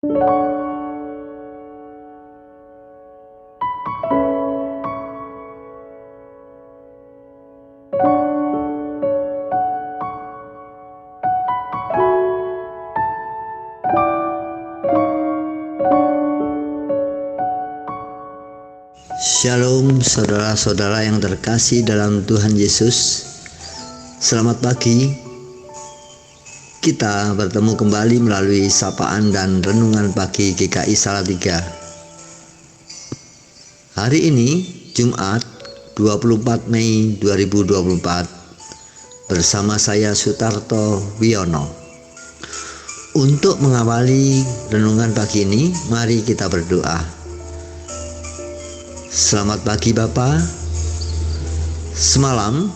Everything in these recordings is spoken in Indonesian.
Shalom saudara-saudara yang terkasih dalam Tuhan Yesus. Selamat pagi. Kita bertemu kembali melalui sapaan dan renungan pagi GKI Salatiga. Hari ini Jumat 24 Mei 2024 bersama saya Sutarto Wiono. Untuk mengawali renungan pagi ini, mari kita berdoa. Selamat pagi Bapa. Semalam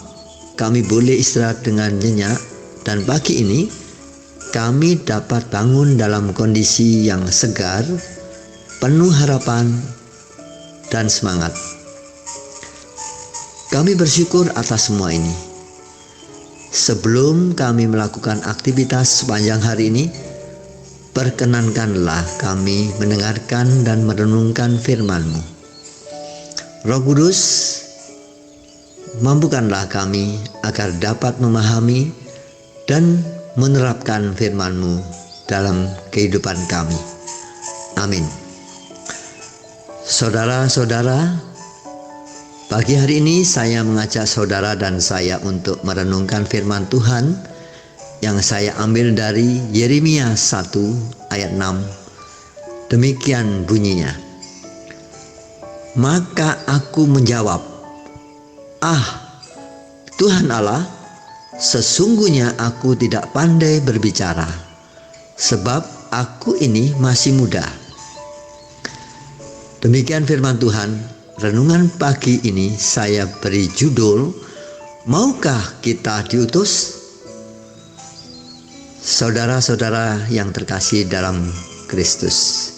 kami boleh istirahat dengan nyenyak dan pagi ini kami dapat bangun dalam kondisi yang segar, penuh harapan dan semangat. Kami bersyukur atas semua ini. Sebelum kami melakukan aktivitas sepanjang hari ini, perkenankanlah kami mendengarkan dan merenungkan firman-Mu. Roh Kudus, mampukanlah kami agar dapat memahami dan menerapkan firman-Mu dalam kehidupan kami. Amin. Saudara-saudara, pagi hari ini saya mengajak saudara dan saya untuk merenungkan firman Tuhan yang saya ambil dari Yeremia 1 ayat 6. Demikian bunyinya. Maka aku menjawab, Tuhan Allah, sesungguhnya aku tidak pandai berbicara, sebab aku ini masih muda. Demikian firman Tuhan. Renungan pagi ini saya beri judul, Maukah kita diutus? Saudara-saudara yang terkasih dalam Kristus,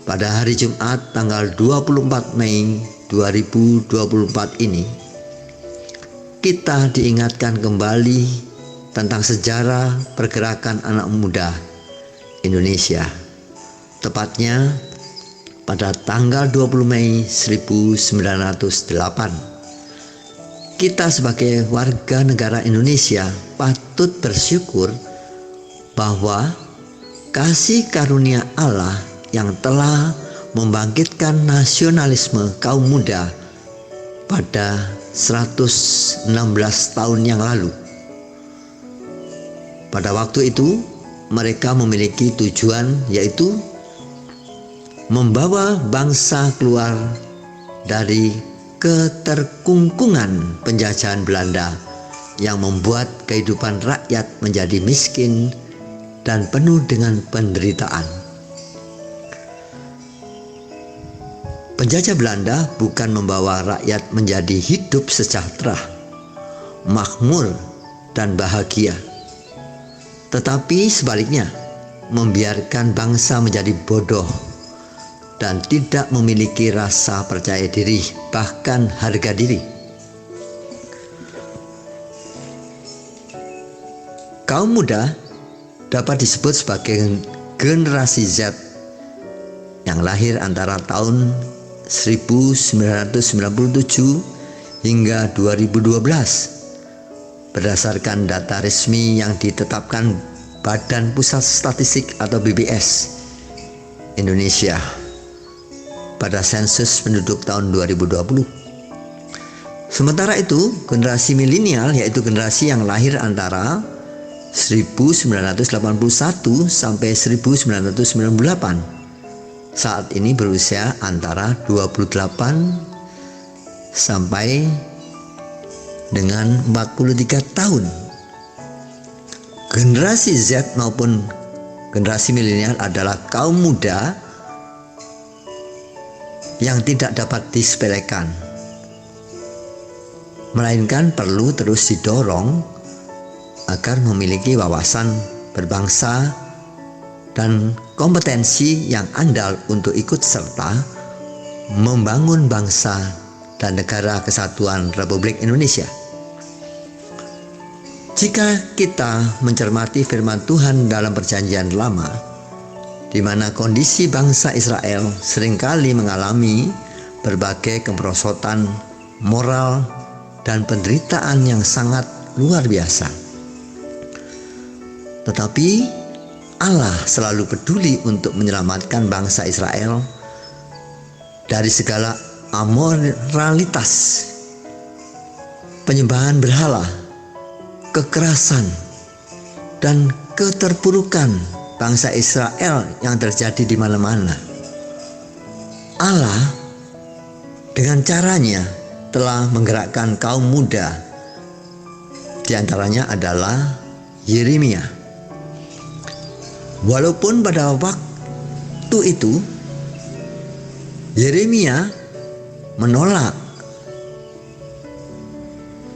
pada hari Jumat tanggal 24 Mei 2024 ini, kita diingatkan kembali tentang sejarah pergerakan anak muda Indonesia. Tepatnya pada tanggal 20 Mei 1908. Kita sebagai warga negara Indonesia patut bersyukur bahwa kasih karunia Allah yang telah membangkitkan nasionalisme kaum muda pada 116 tahun yang lalu. Pada waktu itu mereka memiliki tujuan, yaitu membawa bangsa keluar dari keterkungkungan penjajahan Belanda yang membuat kehidupan rakyat menjadi miskin dan penuh dengan penderitaan. Penjajah Belanda bukan membawa rakyat menjadi hidup sejahtera, makmur, dan bahagia, tetapi sebaliknya membiarkan bangsa menjadi bodoh dan tidak memiliki rasa percaya diri, bahkan harga diri. Kaum muda dapat disebut sebagai generasi Z yang lahir antara tahun 1997 hingga 2012 berdasarkan data resmi yang ditetapkan Badan Pusat Statistik atau BPS Indonesia pada sensus penduduk tahun 2020. Sementara itu, generasi milenial, yaitu generasi yang lahir antara 1981 sampai 1998, saat ini berusia antara 28 sampai dengan 43 tahun. Generasi Z maupun generasi milenial adalah kaum muda yang tidak dapat disepelekan, melainkan perlu terus didorong agar memiliki wawasan berbangsa dan kompetensi yang andal untuk ikut serta membangun bangsa dan negara kesatuan Republik Indonesia. Jika kita mencermati firman Tuhan dalam Perjanjian Lama, di mana kondisi bangsa Israel seringkali mengalami berbagai kemerosotan moral dan penderitaan yang sangat luar biasa. Tetapi Allah selalu peduli untuk menyelamatkan bangsa Israel dari segala amoralitas, penyembahan berhala, kekerasan, dan keterpurukan bangsa Israel yang terjadi di mana-mana. Allah dengan caranya telah menggerakkan kaum muda, di antaranya adalah Yeremia. Walaupun pada waktu itu Yeremia menolak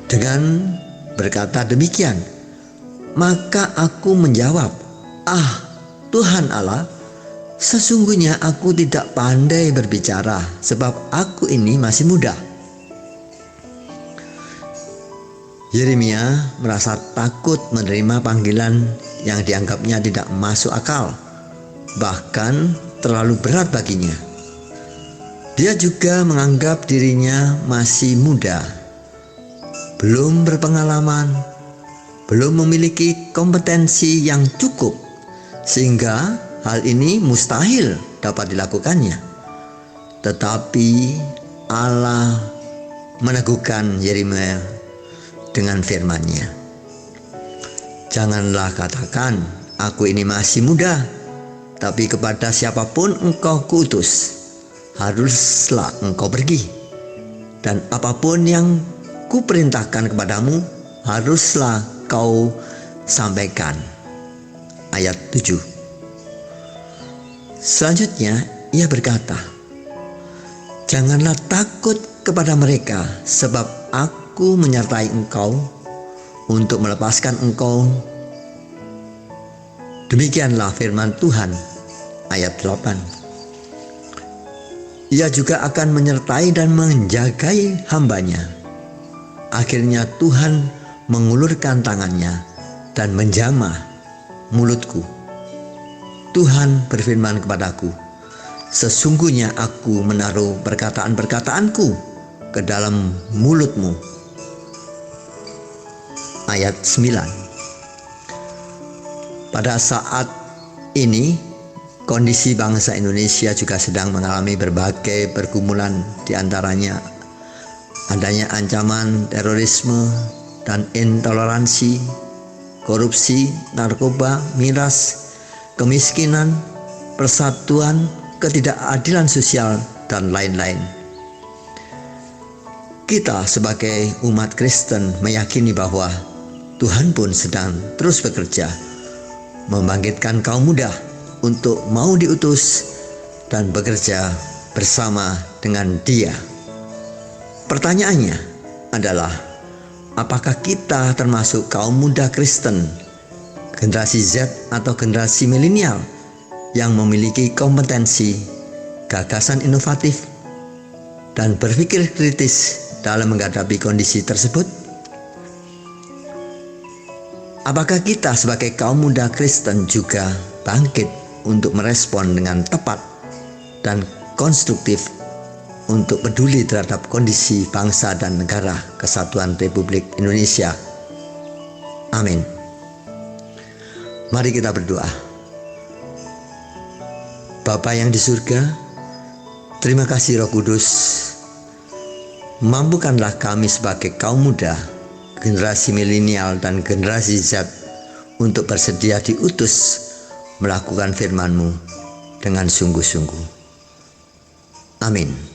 dengan berkata demikian, maka aku menjawab, Tuhan Allah, sesungguhnya aku tidak pandai berbicara, sebab aku ini masih muda. Yeremia merasa takut menerima panggilan yang dianggapnya tidak masuk akal, bahkan terlalu berat baginya. Dia juga menganggap dirinya masih muda, belum berpengalaman, belum memiliki kompetensi yang cukup, sehingga hal ini mustahil dapat dilakukannya. Tetapi Allah meneguhkan Yeremia dengan firman-Nya. Janganlah katakan, aku ini masih muda, tapi kepada siapapun engkau kuutus, haruslah engkau pergi. Dan apapun yang kuperintahkan kepadamu, haruslah kau sampaikan. Ayat 7. Selanjutnya ia berkata, janganlah takut kepada mereka, sebab aku menyertai engkau untuk melepaskan engkau. Demikianlah firman Tuhan. Ayat 8. Ia juga akan menyertai dan menjagai hambanya. Akhirnya Tuhan mengulurkan tangannya dan menjamah mulutku. Tuhan berfirman kepadaku, sesungguhnya aku menaruh perkataan-perkataanku ke dalam mulutmu. Ayat 9. Pada saat ini kondisi bangsa Indonesia juga sedang mengalami berbagai pergumulan, di antaranya adanya ancaman terorisme dan intoleransi, korupsi, narkoba, miras, kemiskinan, persatuan, ketidakadilan sosial, dan lain-lain. Kita sebagai umat Kristen meyakini bahwa Tuhan pun sedang terus bekerja membangkitkan kaum muda untuk mau diutus dan bekerja bersama dengan Dia. Pertanyaannya adalah, apakah kita termasuk kaum muda Kristen, generasi Z atau generasi milenial yang memiliki kompetensi, gagasan inovatif, dan berpikir kritis dalam menghadapi kondisi tersebut? Apakah kita sebagai kaum muda Kristen juga bangkit untuk merespon dengan tepat dan konstruktif untuk peduli terhadap kondisi bangsa dan negara Kesatuan Republik Indonesia? Amin. Mari kita berdoa. Bapa yang di surga, terima kasih Roh Kudus. Mampukanlah kami sebagai kaum muda, generasi milenial dan generasi Z untuk bersedia diutus melakukan firman-Mu dengan sungguh-sungguh. Amin.